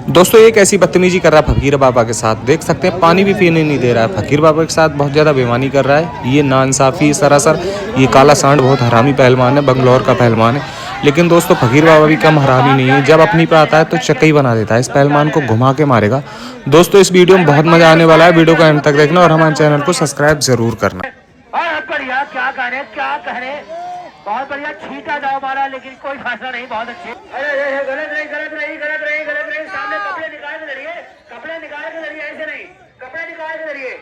दोस्तों एक ऐसी बदतमीजी कर रहा है फकीर बाबा के साथ, देख सकते हैं पानी भी पीने नहीं दे रहा है। फकीर बाबा के साथ बहुत ज़्यादा बेईमानी कर रहा है, ये नाइंसाफ़ी सरासर। ये काला सांड बहुत हरामी पहलवान है, बंगलौर का पहलवान है। लेकिन दोस्तों फकीर बाबा भी कम हरामी नहीं है, जब अपनी पे आता है तो चक्का ही बना देता है, इस पहलवान को घुमा के मारेगा। दोस्तों इस वीडियो में बहुत मजा आने वाला है, वीडियो को एंड तक देखना और हमारे चैनल को सब्सक्राइब जरूर करना। बढ़िया, क्या कह रहे बहुत बढ़िया, छीटा जाओ मारा, लेकिन कोई फासला नहीं, बहुत अच्छे। अरे गलत नहीं, सामने कपड़े निकाल के लड़िए, ऐसे नहीं, कपड़े निकाल के लड़िए।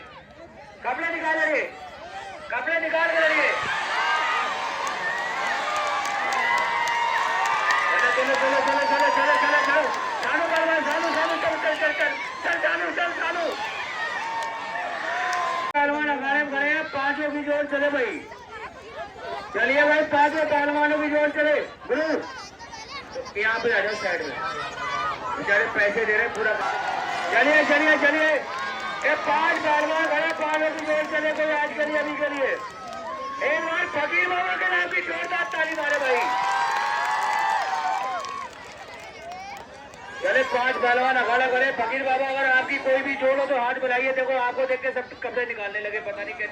चलो पहलवान अखाड़े में खड़े हैं, पांचों की जोर चले भाई, चलिए भाई, पांचों पहलवानों की जोर चले। गुरु यहाँ पे आ जाओ साइड में, बेचारे पैसे दे रहे पूरा। चलिए ये 5 पहलवान खड़े, पांचों की जोर चले, कोई आज करिए अभी करिए। एक बार फकीर बाबा के नाम की जोरदार ताली मारे भाई। चले 5 पहलवान अखाड़ा करे, फकीर बाबा अगर आपकी कोई भी जोड़ हो तो हाथ बनाइए। देखो आपको देख के सब कपड़े निकालने लगे, पता नहीं क्या।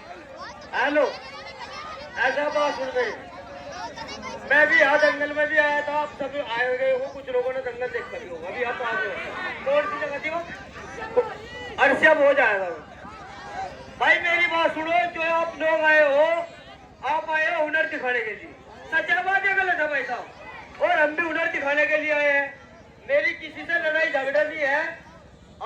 हेलो, ऐसा बात सुन गई, मैं भी यहाँ दंगल में भी आया था, आप सब आए गए हो, कुछ लोगों ने दंगल देखा भी होगा, अभी आप आ गए थोड़ी सी जगह थी वो अरसब हो जाएगा। भाई मेरी बात सुनो, जो आप लोग आए हो, आप आए हो हुनर दिखाने के लिए, सच्चा बात है गलत है भाई साहब, और हम भी हुनर दिखाने के लिए आए हैं। मेरी किसी से लड़ाई झगड़ा नहीं है,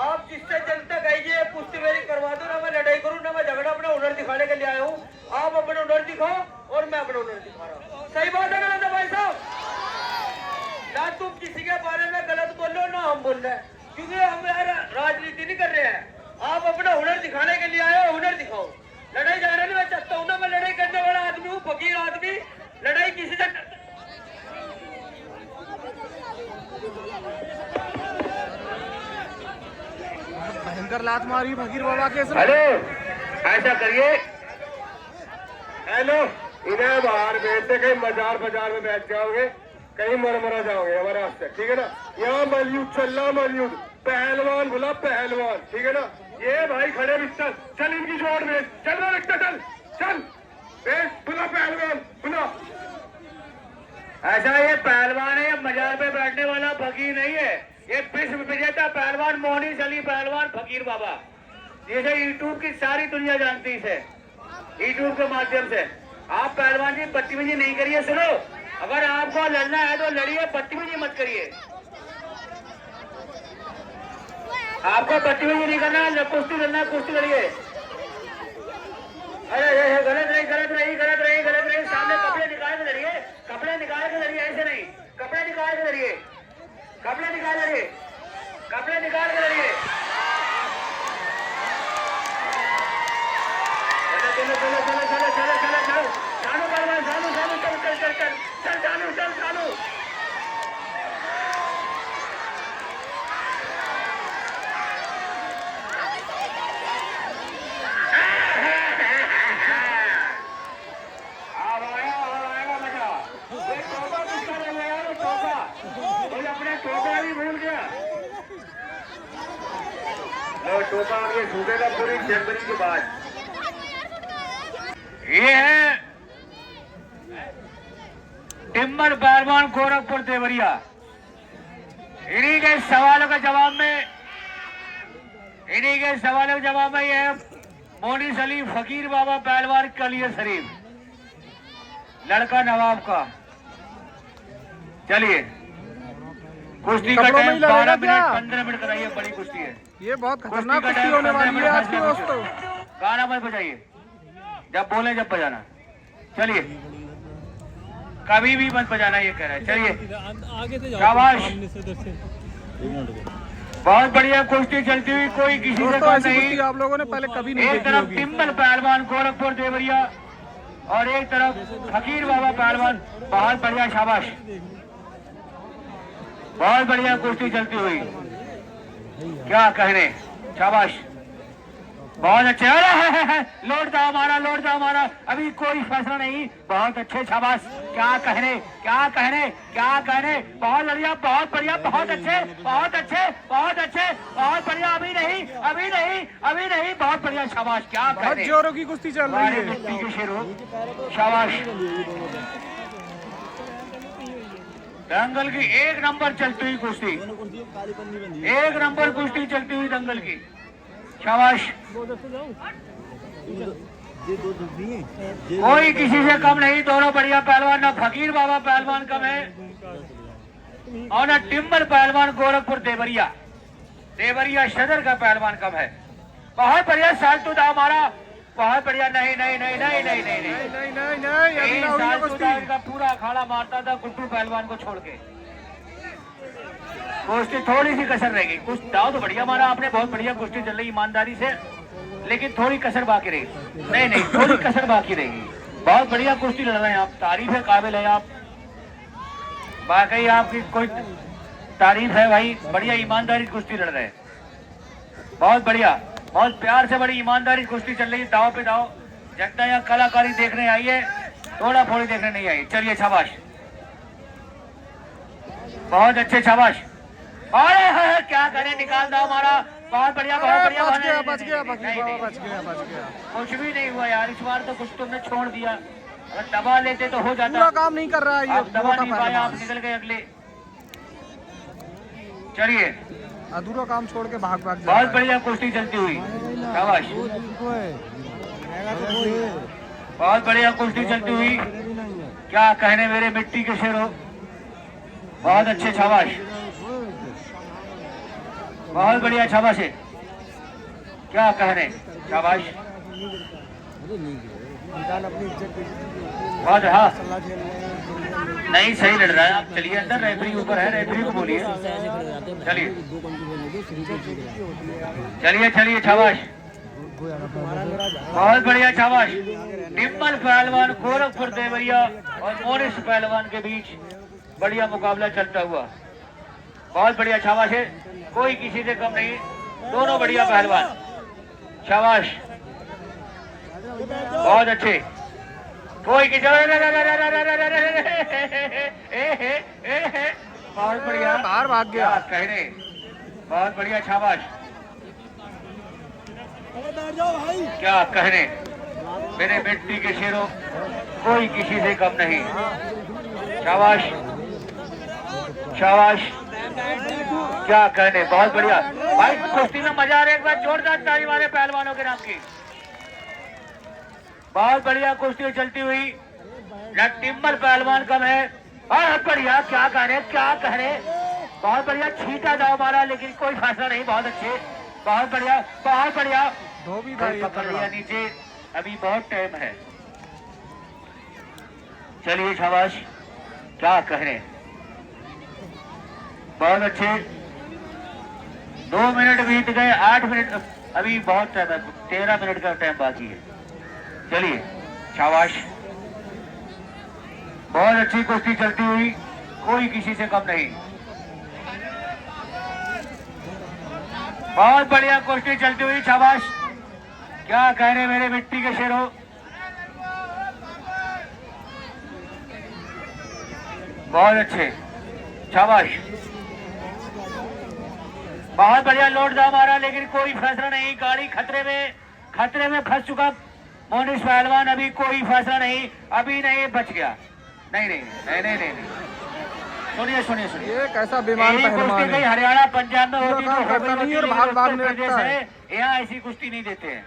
आप जिससे जब तक आइए पुष्टि मेरी करवा दो, ना मैं लड़ाई करूं ना मैं झगड़ा, अपना हुनर दिखाने के लिए आया हूं। आप अपना हुनर दिखाओ और मैं अपना हुनर दिखा रहा हूं। सही बात है गलत है भाई साहब? ना तुम किसी के बारे में गलत बोल लो ना हम बोल रहे हैं, क्योंकि हम राजनीति नहीं कर रहे हैं। आप अपना हुनर दिखाने के लिए आए हो, हुनर दिखाओ। लड़ाई झगड़ा नहीं मैं चाहता हूँ ना, मैं लड़ाई करने वाला आदमी हूँ, फकीर आदमी, लड़ाई किसी से। भयंकर लात मारी फकीर बाबा के। हेलो, ऐसा करिए, हेलो, इधर बाहर बैठते, कहीं बाजार में बैठ जाओगे, कहीं मरा जाओगे हमारे रास्ते, ठीक है ना। यहाँ मलयुद्ध चल रहा, मलयुद्ध, पहलवान बोला पहलवान, ठीक है ना। ये भाई खड़े बिस्तर, चल इनकी जोड़ में, चल रहा रिश्ता, चल बुला पहलवान बुला। ऐसा ये पहलवान है, ये मजार पे बैठने वाला फकीर नहीं है, ये विश्व विजेता पहलवान मोहनीस अली पहलवान फकीर बाबा, जिसे यूट्यूब की सारी दुनिया जानती है, यूट्यूब के माध्यम से। आप पहलवान जी बदतमीजी नहीं करिए, सुनो, अगर आपको लड़ना है तो लड़िए, बदतमीजी मत करिए। आपको बदतमीजी नहीं करना, कुश्ती लड़ना है, कुश्ती लड़िए। अरे गलत नहीं, सामने कपड़े निकाल के लड़िए, ऐसे नहीं, कपड़े निकाल के लड़िए। चलो। टोपा भी भूल गया, टोपा आगे सूखेगा पूरी जनवरी के बाद। ये है टिम्बर पहलवान गोरखपुर देवरिया। इन्हीं के सवालों के जवाब में ये है मोहनीस अली फकीर बाबा पहलवान कलियर शरीफ, लड़का नवाब का। चलिए, कुश्ती का टाइम 12 मिनट 15 मिनट कराइए, बड़ी कुश्ती है ये, बहुत खतरनाक कुश्ती होने वाली है आज की दोस्तों। गाना मत बजाइए, जब बोले जब बजाना। चलिए, कभी भी मत बजाना, ये कह रहा है। चलिए, शाबाश, बहुत बढ़िया कुश्ती चलती हुई, कोई किसी से कम नहीं। आप लोगों ने पहले कभी नहीं एक तरफ टिम्बर पहलवान गोरखपुर देवरिया और एक तरफ फकीर बाबा पहलवान, बहुत बढ़िया, शाबाश, बहुत बढ़िया कुश्ती चलती हुई, क्या कहने, शाबाश, बहुत अच्छे। अरे लौट जाओ मारा, अभी कोई फैसला नहीं, बहुत अच्छे, शाबाश, क्या कहने, बहुत बढ़िया, बहुत अच्छे, अभी नहीं, बहुत बढ़िया, शाबाश, क्या कह बहुत रहे जोरों की कुश्ती चल रही हमारे है। मिट्टी के शेरों, शाबाश। दंगल की एक नंबर चलती हुई कुश्ती, एक नंबर कुश्ती चलती हुई दंगल की, शाबाश। कोई किसी से कम नहीं, दोनों बढ़िया पहलवान, ना फकीर बाबा पहलवान कम है और ना टिम्बर पहलवान गोरखपुर देवरिया सदर का पहलवान कम है। बहुत बढ़िया साल्टू दाव मारा, बहुत बढ़िया। नहीं नहीं नहीं नहीं नहीं नहीं नहीं नहीं नहीं नहीं, अभी ना हुई है साल्टू कुश्ती। दाव इनका पूरा अखाड़ा मारता था गुड्डू पहलवान को छोड़ के। कुश्ती थोड़ी सी कसर रहेगी, कुछ दाव तो बढ़िया मारा आपने, बहुत बढ़िया कुश्ती चल रही ईमानदारी से, लेकिन थोड़ी कसर बाकी रहेगी। नहीं नहीं, थोड़ी कसर बाकी रहेगी। बहुत बढ़िया कुश्ती लड़ रहे हैं आप, तारीफ है, काबिल है आप, वाकई आपकी कोई तारीफ है भाई, बढ़िया ईमानदारी कुश्ती लड़ रहे हैं, बहुत बढ़िया, बहुत प्यार से बड़ी ईमानदारी कुश्ती चल रही है। दाव पे दाव, जनता यहाँ कलाकारी देखने आई है, थोड़ा फोड़ी देखने नहीं आई। चलिए शाबाश, बहुत अच्छे, शाबाश। अरे क्या करें, निकाल दाव मारा, बहुत बढ़िया, बहुत बढ़िया। बच गया बच गया फकीर बाबा, बच गया बच गया। कुछ भी नहीं हुआ यार, इस बार तो कुछ तुमने छोड़ दिया, अगर दबा लेते तो हो जाता। पूरा काम नहीं कर रहा है ये, आप दबा नहीं पाया, आप पहलवान निकल गए अगले। चलिए, अधूरा काम छोड़ के भाग भाग बहुत बढ़िया कुश्ती चलती हुई, शाबाश, बहुत बढ़िया कुश्ती चलती हुई, क्या कहने मेरे मिट्टी के शेरों, बहुत अच्छे, शाबाश, बहुत बढ़िया, शाबाश है, क्या कहने, शाबाश, बहुत। हाँ नहीं, सही लड़ रहा है आप, चलिए अंदर, रेफरी ऊपर है, रेफरी को बोलिए। चलिए चलिए चलिए, शाबाश, बहुत बढ़िया, शाबाश। टिम्बर पहलवान गोरखपुर देवरिया और मोनिस पहलवान के बीच बढ़िया मुकाबला चलता हुआ, बहुत बढ़िया, शाबाश है, कोई किसी से कम नहीं, दोनों बढ़िया पहलवान, शाबाश, बहुत अच्छे, कोई किसी, बहुत बढ़िया, बाहर भाग गया। कहने, बहुत बढ़िया, शाबाश, क्या कहने मेरे मिट्टी के शेरों, कोई किसी से कम नहीं, शाबाश शाबाश, क्या कहने, बहुत बढ़िया भाई, कुश्ती में मजा आ रहा है, एक बार जोरदार ताली मारे पहलवानों के नाम की, बहुत बढ़िया कुश्ती चलती हुई, न टिम्बर पहलवान कम है, बहुत बढ़िया, क्या कहने, बहुत बढ़िया, छीटा दाव मारा, लेकिन कोई फासला नहीं, बहुत अच्छे, बहुत बढ़िया, बहुत बढ़िया, धोबी था ये पकड़ लिया नीचे, अभी बहुत टाइम है। चलिए शाबाश, क्या कहने, बहुत अच्छे, 2 मिनट बीत गए, 8 मिनट, अभी बहुत टाइम है, 13 मिनट का टाइम बाकी है। चलिए शाबाश, बहुत अच्छी कुश्ती चलती हुई, कोई किसी से कम नहीं, बहुत बढ़िया कुश्ती चलती हुई, शाबाश, क्या कहने मेरे मिट्टी के शेरों, बहुत अच्छे, शाबाश, बहुत बढ़िया, लोड दाव मारा, लेकिन कोई फैसला नहीं, गाड़ी खतरे में फंस चुका मोनिस पहलवान, अभी कोई फैसला नहीं, अभी नहीं, बच गया, नहीं नहीं नहीं नहीं नहीं, सुनिए सुनिए सुनिए, ये कैसा बीमार यही पहलवान कुश्ती कहीं है। हरियाणा पंजाब में होती पूरा काम करता नहीं है और भाग भागने उत्तर प्रदेश लगता है, यहाँ ऐसी कुश्ती नहीं देते हैं,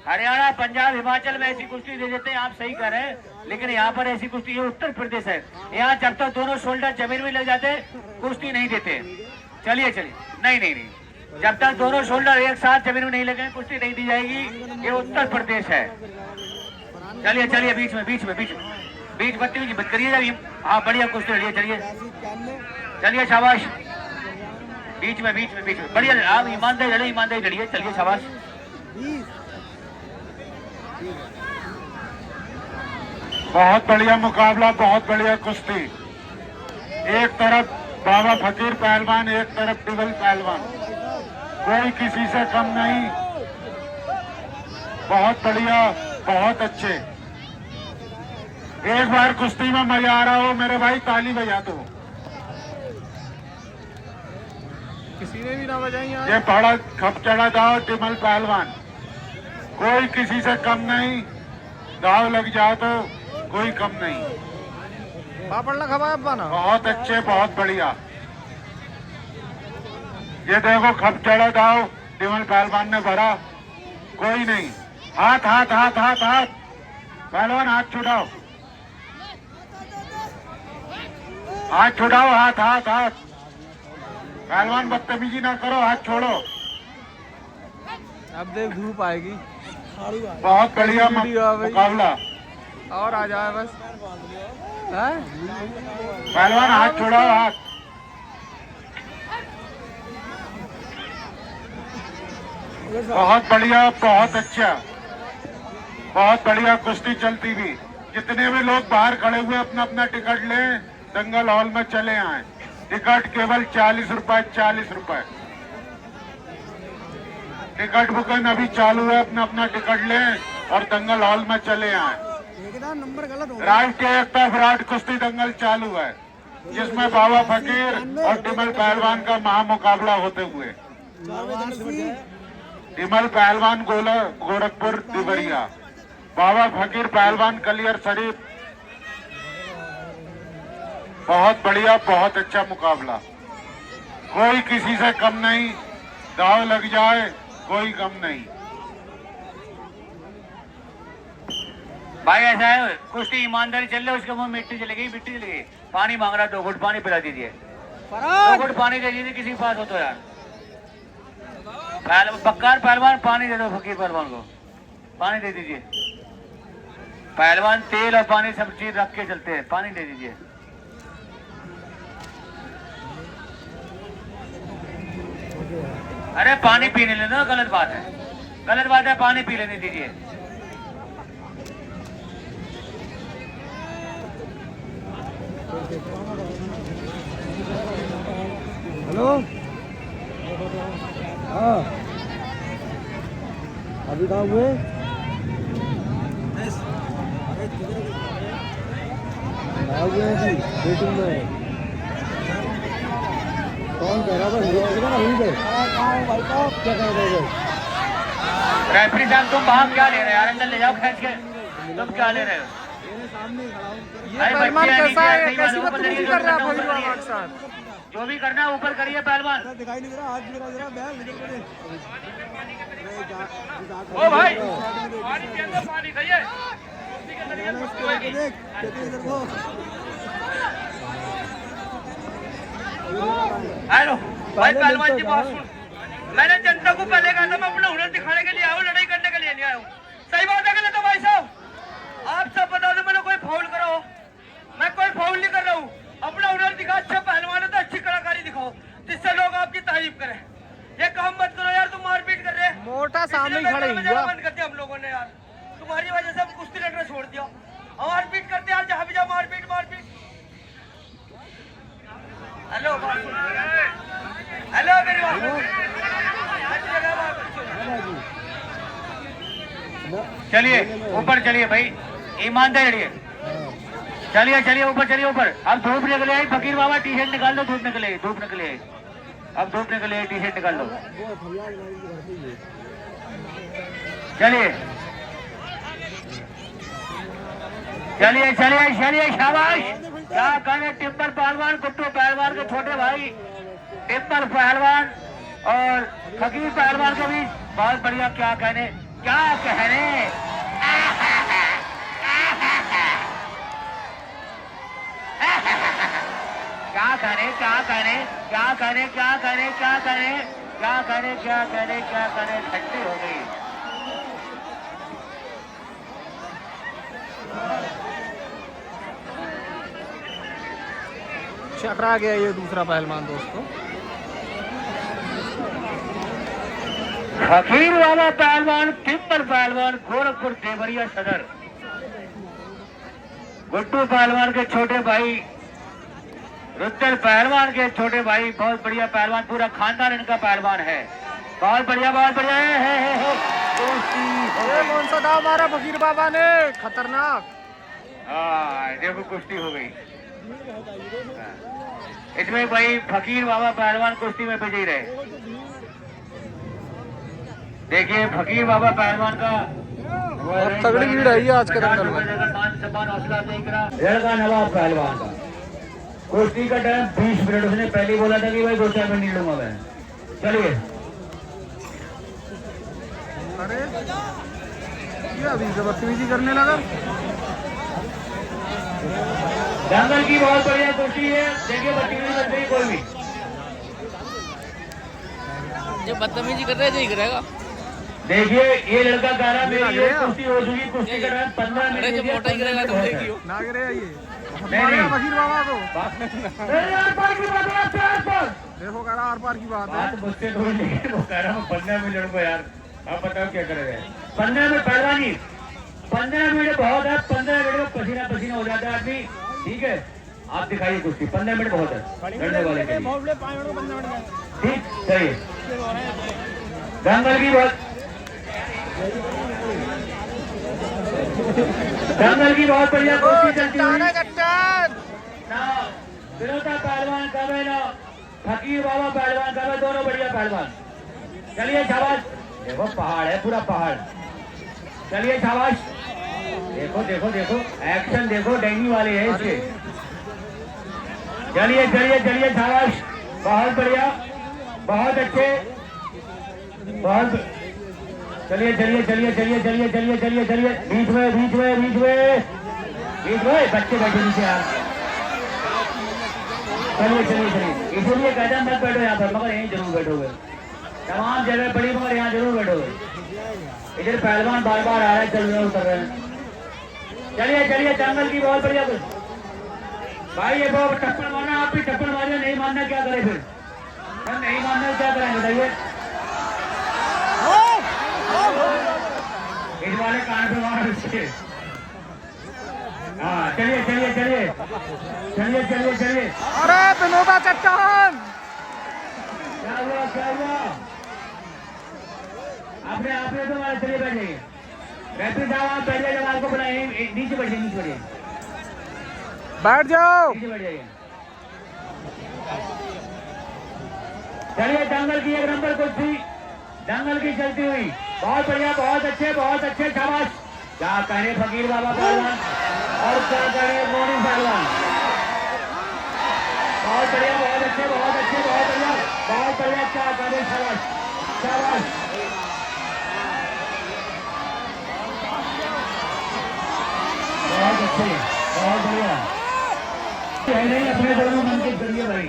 हरियाणा पंजाब हिमाचल में ऐसी कुश्ती दे देते हैं, आप सही कह रहे हैं, लेकिन यहाँ पर ऐसी कुश्ती, ये उत्तर प्रदेश है, यहाँ जब तक दोनों शोल्डर जमीन में लग जाते कुश्ती नहीं देते। चलिए चलिए, नहीं नहीं नहीं, जब तक दोनों शोल्डर एक साथ जमीन में नहीं लगे कुश्ती नहीं दी जाएगी, ये उत्तर प्रदेश है। चलिए चलिए, बीच में बत्ती बंद करिए जब, हाँ बढ़िया कुश्ती लड़िए, चलिए शाबाश, बीच में बढ़िया, आप ईमानदारी लड़िए, चलिए शाबाश, बहुत बढ़िया मुकाबला, बहुत बढ़िया कुश्ती, एक तरफ बाबा फकीर पहलवान, एक तरफ टिबल पहलवान, कोई किसी से कम नहीं, बहुत बढ़िया, बहुत अच्छे, एक बार कुश्ती में मजा आ रहा हो मेरे भाई, ताली बजा दो। सीने भी ना बजाई यार। ये बड़ा खप चढ़ा दाव टिमल पहलवान, कोई किसी से कम नहीं, दाव लग जाए तो कोई कम नहीं। पापड़ ना खवाया बना। बहुत अच्छे, बहुत बढ़िया। ये देखो खप चढ़ा दाव टिमल पहलवान ने भरा, कोई नहीं। हाथ हाथ हाथ हाथ हाथ, पहलवान हाथ छुड़ाओ, हाथ छुड़ाओ, हाथ हाथ हाथ। पहलवान बदतमीजी ना करो, हाथ छोड़ो। अब देख धूप आएगी। बहुत बढ़िया वीडियो आ गई। मुकाबला। और आ जाए बस। हैं? पहलवान हाथ छोड़ाओ, हाथ। बहुत बढ़िया, बहुत अच्छा, बहुत बढ़िया कुश्ती चलती भी। जितने भी लोग बाहर खड़े हुए अपना अपना टिकट लें, दंगल हॉल में चले आए। टिकट केवल 40 रुपए, 40 रुपए। टिकट बुकिंग अभी चालू है, अपना अपना टिकट लें और दंगल हॉल में चले आए। नंबर गलत हो राष्ट्रीय एकता विराट कुश्ती दंगल चालू है, जिसमें बाबा फकीर और टिमल पहलवान का महामुकाबला होते हुए। टिमल पहलवान गोरखपुर देवरिया, बाबा फकीर पहलवान कलियर शरीफ। बहुत बढ़िया, बहुत अच्छा मुकाबला, कोई किसी से कम नहीं, दाव लग जाए कोई कम नहीं। भाई ऐसा है, कुश्ती ईमानदारी चल रहा है, उसके मुंह में मिट्टी चली गई, मिट्टी चली गई। पानी मांग रहा है, 2 घुट पानी पिला दीजिए। 2 घुट पानी दे दीजिए किसी के पास हो तो यार। बक्कार पहलवान पानी दे दो फकीर पहलवान को, पानी दे दीजिए। पहलवान तेल और पानी सब चीज रख के चलते हैं, पानी दे दीजिए। अरे पानी पीने लेना, गलत बात है, गलत बात है, पानी पी लेने दीजिए। हेलो। हाँ अभी कहाँ हुए? वेटिंग में। कौन कह रहा था? क्या कह रहे थे? रेफरी साहब तुम बाहर क्या ले रहे हो यार, अंदर ले जाओ खींच के। तुम क्या ले रहे हो? ये पहलवान कैसा है? कैसी बदतमीजी कर रहा है फकीर बाबा के साथ? जो भी करना है ऊपर करिए पहलवान। दिखाई नहीं दे रहा, हाथ गिरा जरा, बैल निकल पड़े। ओ भाई पानी के अंदर पानी सही है। हेलो भाई पहलवान जी, बहुत सुन, मैंने जनता को पहले कहा था मैं अपना हुनर दिखाने के लिए आया हूँ, लड़ाई करने के लिए नहीं आया हूँ। सही बात है गलत है भाई साहब? आप सब बता दो, मैंने कोई फाउल करा हो? मैं कोई फाउल नहीं कर रहा हूँ। अपना हुनर दिखा, अच्छा पहलवान है तो अच्छी कलाकारी दिखाओ जिससे लोग आपकी तारीफ करें। ये काम मत करो यार, तुम मारपीट कर रहे हैं। मोटा सामने खड़े हुआ बंद कर दिया हम लोगों ने यार, तुम्हारी वजह से हम कुश्ती लड़ना छोड़ दिया। मारपीट करते यार, जहाँ भी जाओ मारपीट मारपीट। हेलो हेलो मेरी बात चलिए ऊपर चलिए भाई, ईमानदार लड़िए। चलिए चलिए ऊपर चलिए ऊपर। अब धूप निकले आई फकीर बाबा, टी शर्ट निकाल दो, धूप निकले, धूप निकले। अब धूप निकले, टी शर्ट निकाल दो। चलिए चलिए चलिए चलिए, शाबाश। क्या कहने टिम्बर पहलवान, गुड्डू पहलवान के छोटे भाई टिम्बर पहलवान और फकीर पहलवान के बीच बहुत बढ़िया। क्या कहने, क्या कहने, क्या कहने, क्या कहने, क्या कहने, क्या कहने, क्या कहने, क्या कहने, क्या कहने, क्या कहने, ठंडी हो गई। चकरा गया ये दूसरा पहलवान दोस्तों। फकीर वाला पहलवान, टिम्बर पहलवान, गोरखपुर देवरिया सदर। गुड्डू पहलवान के छोटे भाई, रुद्र पहलवान के छोटे भाई, बहुत बढ़िया पहलवान, पूरा खानदान इनका पहलवान है। बहुत बढ़िया, बहुत बढ़िया है। ये कौन सा दाव मारा फकीर बाबा ने? खतरनाक। हाँ देखो कुश्ती हो गई। इसमें भाई फकीर बाबा पहलवान कुश्ती में विजयी रहे। देखिए फकीर बाबा पहलवान का बहुत तगड़ी भीड़ आई है आज के दंगल में। लड़का नवाब पहलवान का कुश्ती का टाइम 20 मिनट। उसने पहले बोला था कि भाई 2-4 मिनट नहीं लूंगा मैं। चलिए अरे ये अभी से बदतमीजी करने लगा। दंगल की बहुत बढ़िया कुश्ती है। देखिए बदतमीजी करते ही कोई भी जो बदतमीजी कर रहा है यही करेगा। देखिए ये लड़का कह रहा मेरी ये कुश्ती हो चुकी, कुश्ती कर रहा है 15 मिनट। जो मोटा ही करेगा तुम देखियो ना गिरे ये नहीं, नहीं। फकीर बाबा को आर पार की बात है, आर पार देखो कह रहा आर पार की बात है। बात मुझसे थोड़ी नहीं, वो कह रहा हूँ 15 मिनट लड़को यार। आप बताओ क्या करेगा 15 मिनट पहलवानी। 15 मिनट बहुत है। 15 मिनट में पसीना पसीना हो जाता है आदमी। ठीक है आप दिखाइए कुश्ती। 15 मिनट बहुत है लड़ने वाले के लिए। ठीक सही। दंगल की बहुत बढ़िया कुश्ती चलती हुई ना विरोधा पहलवान कब है ना फकीर बाबा पहलवान कब है, दोनों बढ़िया पहलवान। चलिए शाबाश। देखो पहाड़ है पूरा पहाड़। चलिए शाबाश। देखो देखो देखो एक्शन देखो डैनी वाले हैं इसके। चलिए चलिए चलिए शाबाश। बहुत बढ़िया बहुत अच्छे बहुत। चलिए चलिए चलिए चलिए चलिए चलिए चलिए चलिए बीच में बीच में बीच में बीच में बच्चे बैठे नीचे यार। चलिए चलिए चलिए इसीलिए कहते हैं मत बैठो यहाँ पर, मगर यहीं जरूर बैठोगे। तमाम जगह पड़ी मगर यहाँ जरूर बैठोगे। इधर पहलवान बार बार आ रहे हैं, चल रहे उतर रहे हैं। चलिए चलिए दंगल की बहुत बढ़िया कुछ भाई। ये बहुत टप्पड़ मारना, आप भी टप्पड़ मारिए। नहीं मानना क्या करें फिर, हम नहीं मानना क्या करें बताइए। इस वाले कान पे मार इसके। हाँ चलिए चलिए चलिए चलिए चलिए चलिए। अरे विनोदा चट्टान क्या हुआ क्या हुआ। आपने तो हमारे चलिए बैठ जाइए। रेफरी साहब आप बैठ जाइए, आपको बुलाए नीचे बैठिए नीचे बैठिए बैठ जाओ। नीचे बैठ जाइए। चलिए दंगल की एक नंबर कुश्ती दंगल की चलती हुई बहुत बढ़िया बहुत अच्छे शाबाश। क्या कहे फकीर बाबा पहलवान और क्या कहे मोनी पहलवान। बहुत बढ़िया बहुत अच्छे बहुत बढ़िया क्या कहे शाबाश शाबाश। बहुत अच्छे बहुत बढ़िया। है नहीं अपने दोनों मन के जरिए भाई।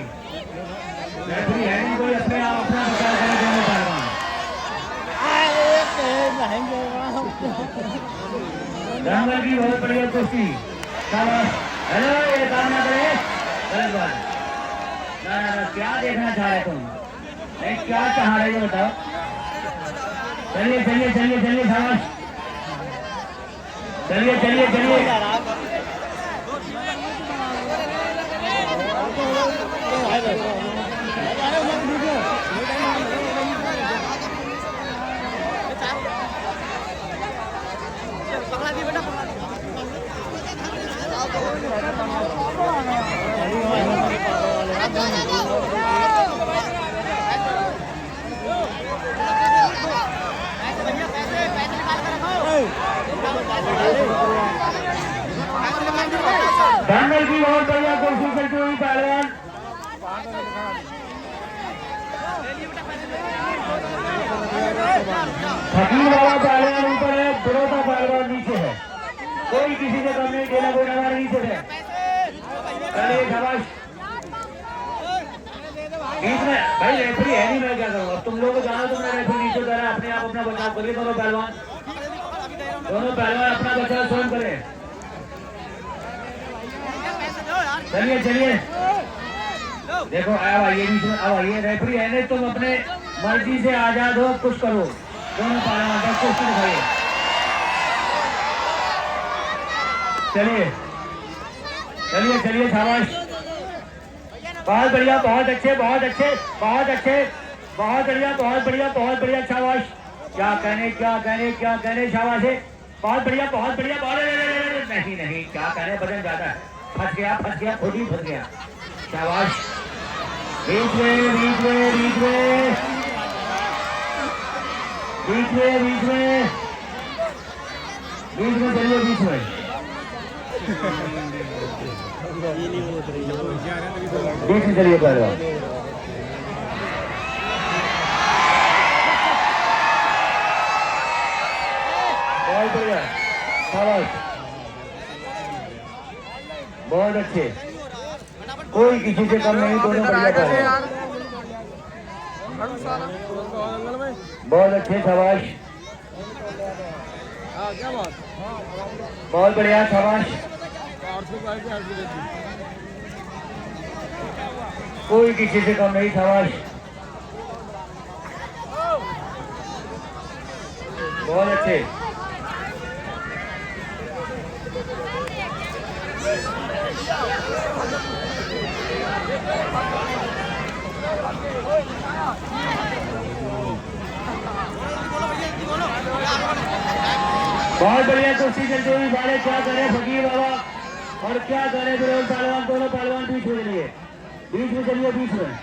रेफरी है नहीं कोई, अपने आप अपना विचार करें दोनों पहलवान। दंगल की बहुत बढ़िया कुश्ती शाबाश। हेलो ये काम ना करे गलत बात। ना ना ना क्या देखना चाह रहे तुम, नहीं क्या चाह रहे हो बताओ। चलिए चलिए चलिए चलिए शाबाश। चलिए चलिए चलिए दंगल की बहुत बढ़िया कुर्सी चलती हुई पहलवान। फकीर बाबा पहलवान ऊपर है, विरोधा पहलवान नीचे है। कोई किसी से कम नहीं, डेला कोई नवार नीचे है। चलिए शाबाश। बीच में भाई रेफरी है नहीं, मैं क्या करूँगा। तुम लोग जानो तो मैं रेफरी नीचे उतारा, अपने आप अपना बचाव करिए। दोनों पहलवान अपना बचाव स्वयं करें। चलिए चलिए देखो अब आइए बीच में, अब आइए रेफरी है नहीं, तुम अपने मर्जी से आजाद हो, कुछ करो। दोनों पहलवान कुछ दिखाइए। चलिए चलिए चलिए शाबाश। बहुत बढ़िया बहुत अच्छे बहुत बढ़िया शाबाश। क्या कहने शाबाश है। बहुत बढ़िया नहीं क्या कहने, वजन ज्यादा है। फंस गया खुद ही फंस गया। शाबाश बीच में बीच में बीच में बीच में बीच में बीच में चलिए बीच में बीच में चलिए पहलवान बहुत बढ़िया शाबाश बहुत अच्छे कोई किसी से कम नहीं दोनों बढ़िया कर रहे हैं बहुत अच्छे शाबाश बहुत बढ़िया शाबाश कोई किसी से कम नहीं शाबाश बहुत अच्छे बहुत बढ़िया कुश्ती चलती हुई सारे क्या करे फकीर बाबा और क्या करे विरोध पहलवान दोनों पहलवान बीच में चलिए बीच में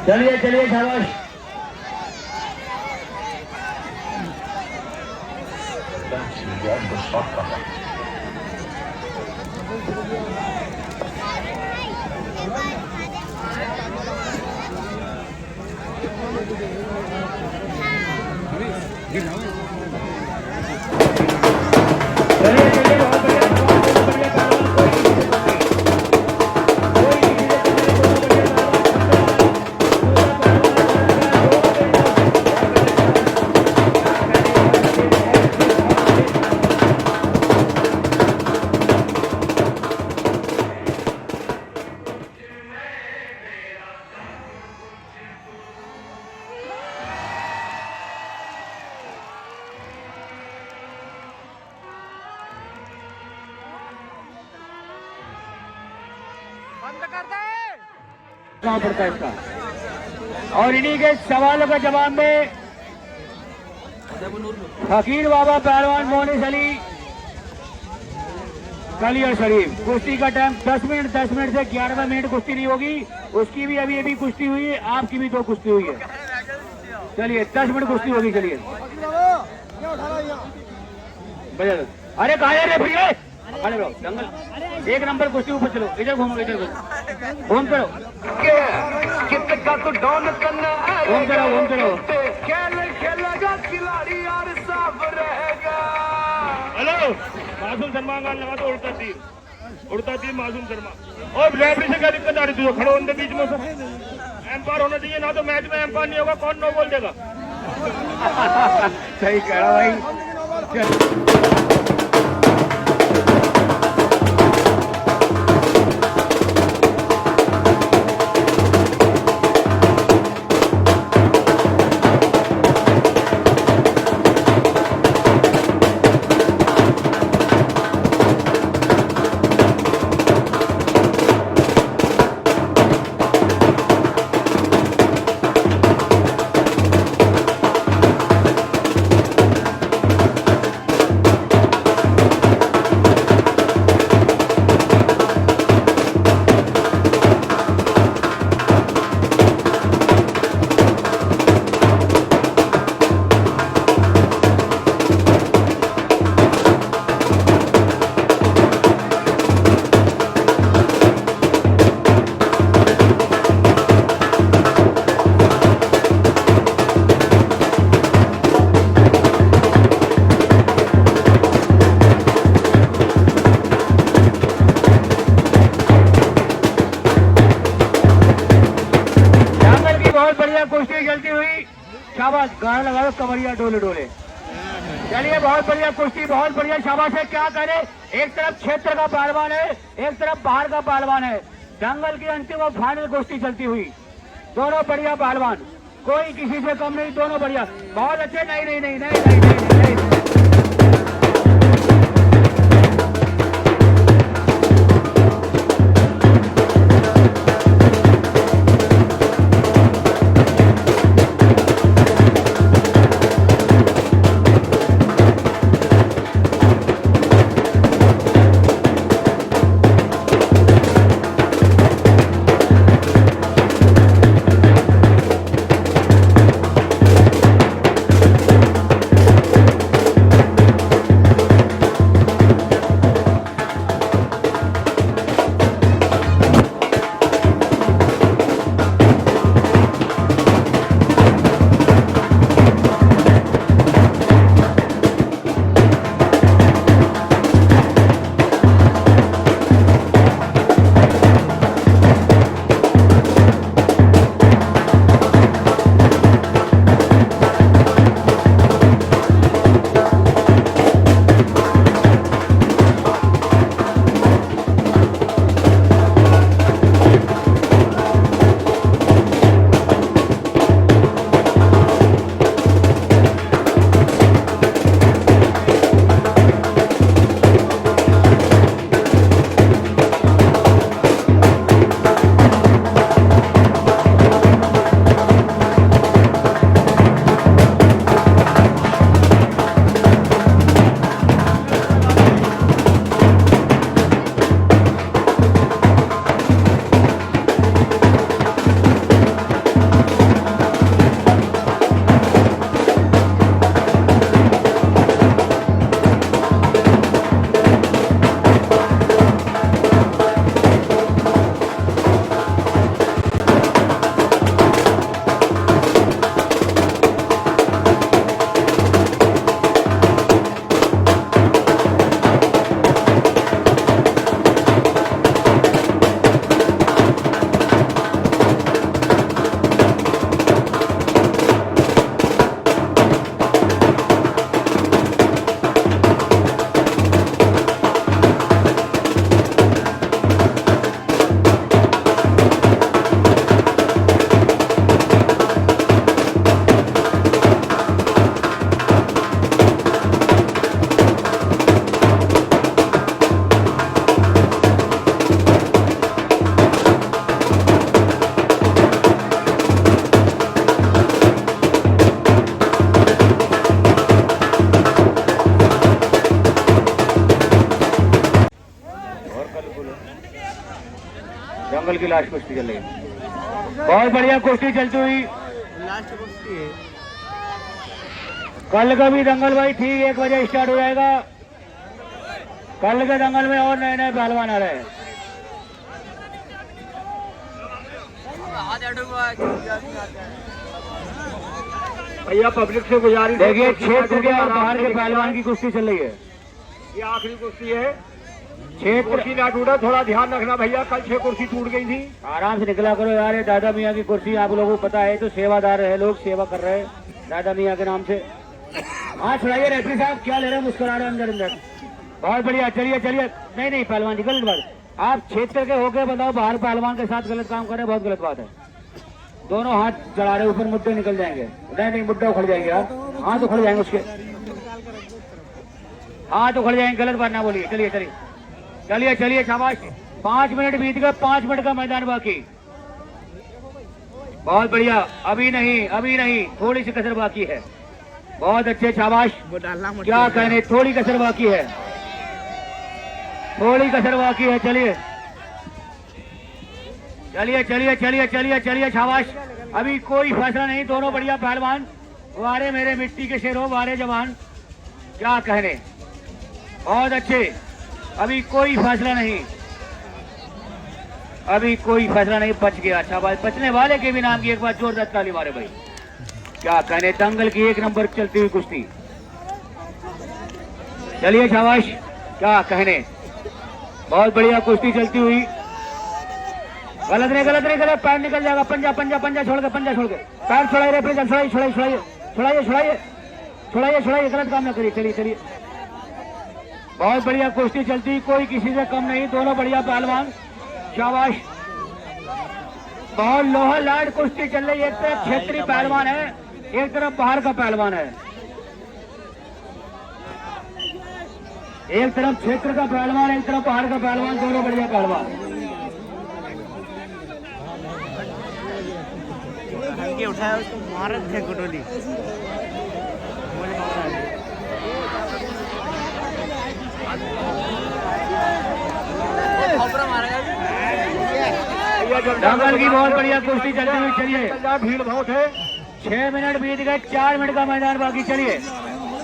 चलिए चलिए शाबाश चलिए चलिए बहुत बढ़िया बंद कर दे पड़ता है इसका और इन्हीं के सवालों का जवाब में फकीर बाबा पहलवान मोनिस अली कलियर शरीफ कुश्ती का टाइम 10 मिनट से 11 मिनट कुश्ती नहीं होगी उसकी भी अभी कुश्ती हुई है आपकी भी 2 कुश्ती हुई है चलिए 10 मिनट कुश्ती होगी चलिए अरे कहा रे भैया अरे रो जंगल 1 नंबर कुश्ती ऊपर चलो इधर घूमो घूम करो घूम करो खेलेगा खिलाड़ी और साफ रहेगा हेलो मासूम शर्मा का लगा तो उड़ता तीर मासूम शर्मा और रेफरी से क्या दिक्कत आ रही थी खड़े होने बीच में एम्पायर होना चाहिए ना तो मैच में एम्पायर नहीं होगा कौन नो बोल देगा सही कह रहा भाई कुश्ती चलती हुई शाबाश गाना लगाओ कमरिया डोले डोले चलिए बहुत बढ़िया कुश्ती बहुत बढ़िया शाबाश है क्या करे एक तरफ क्षेत्र का पहलवान है एक तरफ बाहर का पहलवान है दंगल की अंतिम और फाइनल कुश्ती चलती हुई दोनों बढ़िया पहलवान कोई किसी से कम नहीं दोनों बढ़िया बहुत अच्छे नहीं नहीं नहीं नहीं नहीं नहीं, नहीं, नहीं। कल की लास्ट कुश्ती चल रही है। बहुत बढ़िया कुश्ती चलती हुई। कल का भी दंगल भाई ठीक 1 बजे स्टार्ट हो जाएगा। कल के दंगल में और नए नए पहलवान आ रहे हैं। भैया पब्लिक से गुजारिश, देखिए क्षेत्र के और बाहर के पहलवान की कुश्ती चल रही है। ये आखिरी कुश्ती है। क्षेत्र कुर्सी ना टूटा, थोड़ा ध्यान रखना भैया। कल 6 कुर्सी टूट गई थी। आराम से निकला करो यार। ये दादा मियाँ की कुर्सी आप लोगों को पता है, तो सेवादार है, लोग सेवा कर रहे हैं दादा मियाँ के नाम से। हाँ छुड़ाइए रेफरी साहब, क्या ले रहे हैं, मुस्कुरा रहे हैं अंदर अंदर। बहुत बढ़िया, चलिए चलिए। नहीं नहीं पहलवान जी गलत बात, आप क्षेत्र के होके बताओ बाहर पहलवान के साथ गलत काम कर रहे हैं, बहुत गलत बात है। दोनों हाथ चढ़ा रहे, ऊपर मुद्दे निकल जाएंगे। नहीं नहीं मुद्दा उखड़ जाएंगे यार, हाथ उखड़ जाएंगे उसके, हाथ उखड़ जाएंगे। गलत बात ना बोलिए। चलिए चलिए चलिए चलिए, शाबाश। 5 मिनट बीत गए, 5 मिनट का मैदान बाकी। बहुत बढ़िया, अभी नहीं, थोड़ी सी कसर बाकी है। बहुत अच्छे, शाबाश। क्या कहने, थोड़ी कसर बाकी है, थोड़ी कसर बाकी है। चलिए चलिए चलिए चलिए चलिए चलिए, शाबाश। अभी कोई फैसला नहीं, दोनों बढ़िया पहलवान। वारे मेरे मिट्टी के शेरों, वारे जवान, क्या कहने, बहुत अच्छे। अभी कोई फैसला नहीं, अभी कोई फैसला नहीं। बच गया, शाबाश। बचने वाले के भी नाम की एक बार जोरदार ताली मारे भाई। क्या कहने, दंगल की 1 नंबर चलती हुई कुश्ती। चलिए शाबाश, क्या कहने, बहुत बढ़िया कुश्ती चलती हुई। गलत नहीं, पैर निकल जाएगा। पंजा पंजा पंजा छोड़ के, पैर छुड़ाइए रेफरी साहब, छुड़ाइए, गलत काम ना करिए। चलिए चलिए, बहुत बढ़िया कुश्ती चलती, कोई किसी से कम नहीं, दोनों बढ़िया पहलवान, शाबाश। बहुत लोहा लाड कुश्ती चल रही है। एक तरफ क्षेत्रीय पहलवान है, एक तरफ बाहर का पहलवान है। एक तरफ क्षेत्र का पहलवान, एक तरफ बाहर का पहलवान, दोनों बढ़िया पहलवान। उठाया उसको मार थे गुडोली। दंगल की बहुत बढ़िया कुश्ती चलती हुई। चलिए, भीड़ बहुत है। 6 मिनट बीत गए, 4 मिनट का मैदान बाकी। चलिए,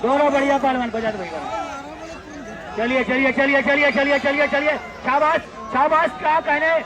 दोनों बढ़िया पहलवान, बजा दो भाई। चलिए चलिए चलिए चलिए चलिए चलिए चलिए, शाबाश शाबाश, क्या कहने।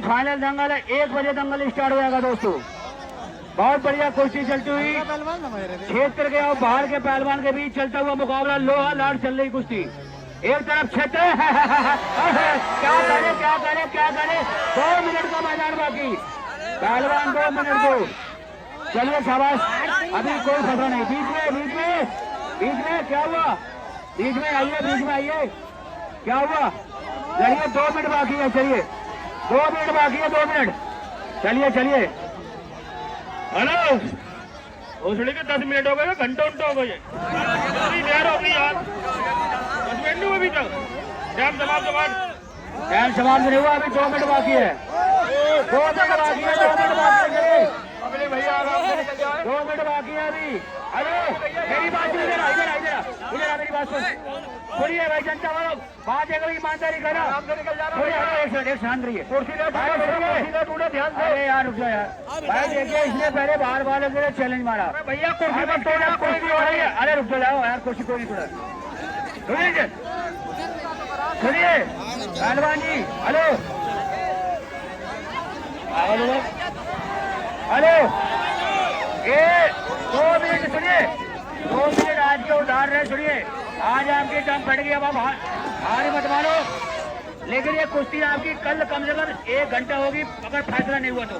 फाइनल दंगल है, 1 बजे दंगल स्टार्ट हो जाएगा दोस्तों। बहुत बढ़िया कुश्ती चलती हुई। क्षेत्र के और बाहर के पहलवान के बीच चलता हुआ मुकाबला, लोहा लाड चल रही कुश्ती। एक तरफ क्षेत्र क्या करे 2 मिनट का मैदान बाकी। पहलवान 2 मिनट दो। चलिए शाबाश, अभी कोई खतरा नहीं। बीच में क्या हुआ, बीच में आइए, क्या हुआ, चलिए 2 मिनट बाकी है। चलिए 2 मिनट बाकी है, 2 मिनट। चलिए हेलो, उसने के 10 मिनट हो गए, घंटों हो गए, देर हो गई यार। 10 मिनट नहीं अभी तक। टाइम समाप्त नहीं हुआ, अभी 2 मिनट बाकी है। 2 मिनट बाकी है, 2 मिनट बाकी है। भैया आराम से निकल जाए। 2 मिनट बाकी है अभी। हेलो मेरी बात सुन, इधर आ मेरी बात सुन। थोड़ी है भाई जनता वालों, बात है कोई ईमानदारी करो। आराम से निकल जाना। थोड़ी एक मिनट, एक शांत रहिए। कुर्सी ले तूने ध्यान से। अरे यार रुक जाओ यार भाई, देखिए इसने पहले बाहर वाले से चैलेंज मारा। भैया कुर्सी मत तोड़ना, कोई भी हो रही है। अरे रुक जाओ यार, कुर्सी कोई नहीं तोड़ा। सुनिए पहलवान जी, हेलो हेलो, ये 2 मिनट सुनिए, 2 मिनट आज के उधार रहे। सुनिए आज आपकी दम फट गई, अब आप हार मत मानो, लेकिन ये कुश्ती आपकी कल कम से कम 1 घंटा होगी अगर फैसला नहीं हुआ तो।